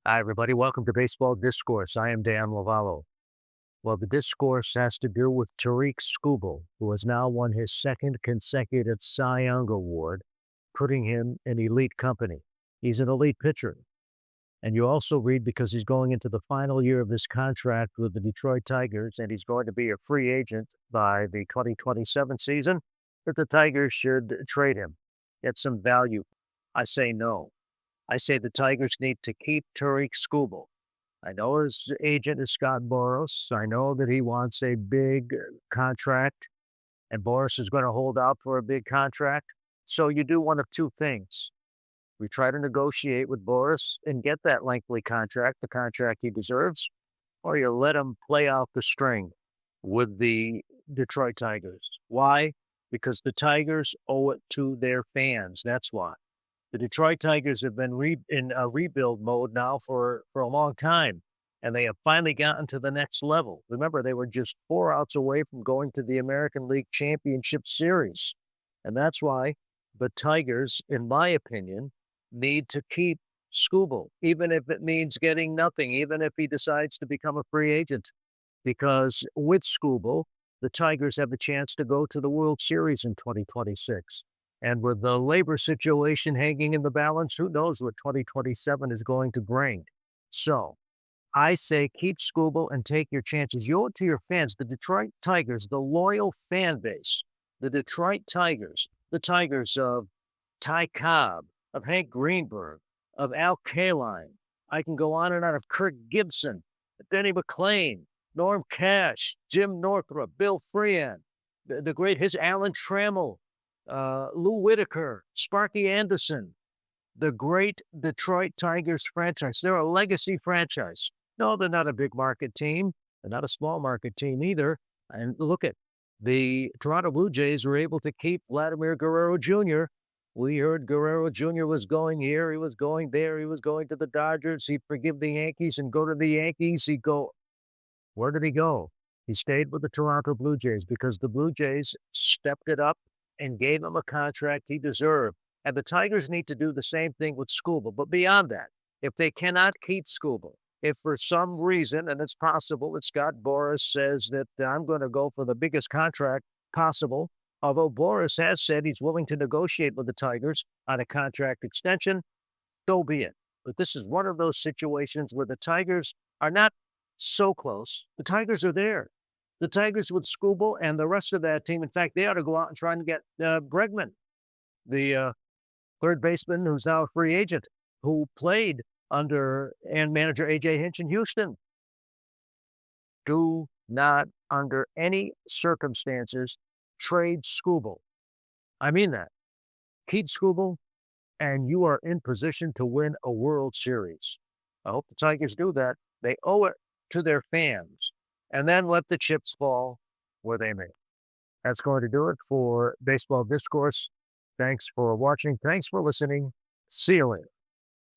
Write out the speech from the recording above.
Hi, everybody. Welcome to Baseball Discourse. I am Dan Lavallo. Well, the discourse has to do with Tarik Skubal, who has now won his second consecutive Cy Young Award, putting him in elite company. He's an elite pitcher. And you also read because he's going into the final year of his contract with the Detroit Tigers, and he's going to be a free agent by the 2027 season, that the Tigers should trade him, get some value. I say no. I say the Tigers need to keep Tarik Skubal. I know his agent is Scott Boras. I know that he wants a big contract, and Boras is going to hold out for a big contract. So you do one of two things. We try to negotiate with Boras and get that lengthy contract, the contract he deserves, or you let him play out the string with the Detroit Tigers. Why? Because the Tigers owe it to their fans. That's why. The Detroit Tigers have been in a rebuild mode now for a long time, and they have finally gotten to the next level. Remember, they were just 4 outs away from going to the American League Championship Series, and that's why the Tigers, in my opinion, need to keep Skubal, even if it means getting nothing, even if he decides to become a free agent, because with Skubal, the Tigers have a chance to go to the World Series in 2026. And with the labor situation hanging in the balance, who knows what 2027 is going to bring. So I say keep Skubal and take your chances. You owe it to your fans, the Detroit Tigers, the loyal fan base, the Detroit Tigers, the Tigers of Ty Cobb, of Hank Greenberg, of Al Kaline. I can go on and on of Kirk Gibson, Denny McClain, Norm Cash, Jim Northrup, Bill Freehan, the great Alan Trammell, Lou Whitaker, Sparky Anderson, the great Detroit Tigers franchise. They're a legacy franchise. No, they're not a big market team. They're not a small market team either. And look at the Toronto Blue Jays were able to keep Vladimir Guerrero Jr. We heard Guerrero Jr. was going here, he was going there, he was going to the Dodgers. He'd forgive the Yankees and go to the Yankees. He'd go. Where did he go? He stayed with the Toronto Blue Jays because the Blue Jays stepped it up and gave him a contract he deserved. And the Tigers need to do the same thing with Skubal. But beyond that, if they cannot keep Skubal, if for some reason, and it's possible that Scott Boras says that I'm going to go for the biggest contract possible, although Boras has said he's willing to negotiate with the Tigers on a contract extension, so be it. But this is one of those situations where the Tigers are not so close. The Tigers are there. The Tigers with Skubal and the rest of that team. In fact, they ought to go out and try and get Bregman, the third baseman who's now a free agent, who played under and manager A.J. Hinch in Houston. Do not, under any circumstances, trade Skubal. I mean that. Keep Skubal, and you are in position to win a World Series. I hope the Tigers do that. They owe it to their fans. And then let the chips fall where they may. That's going to do it for Baseball Discourse. Thanks for watching. Thanks for listening. See you later.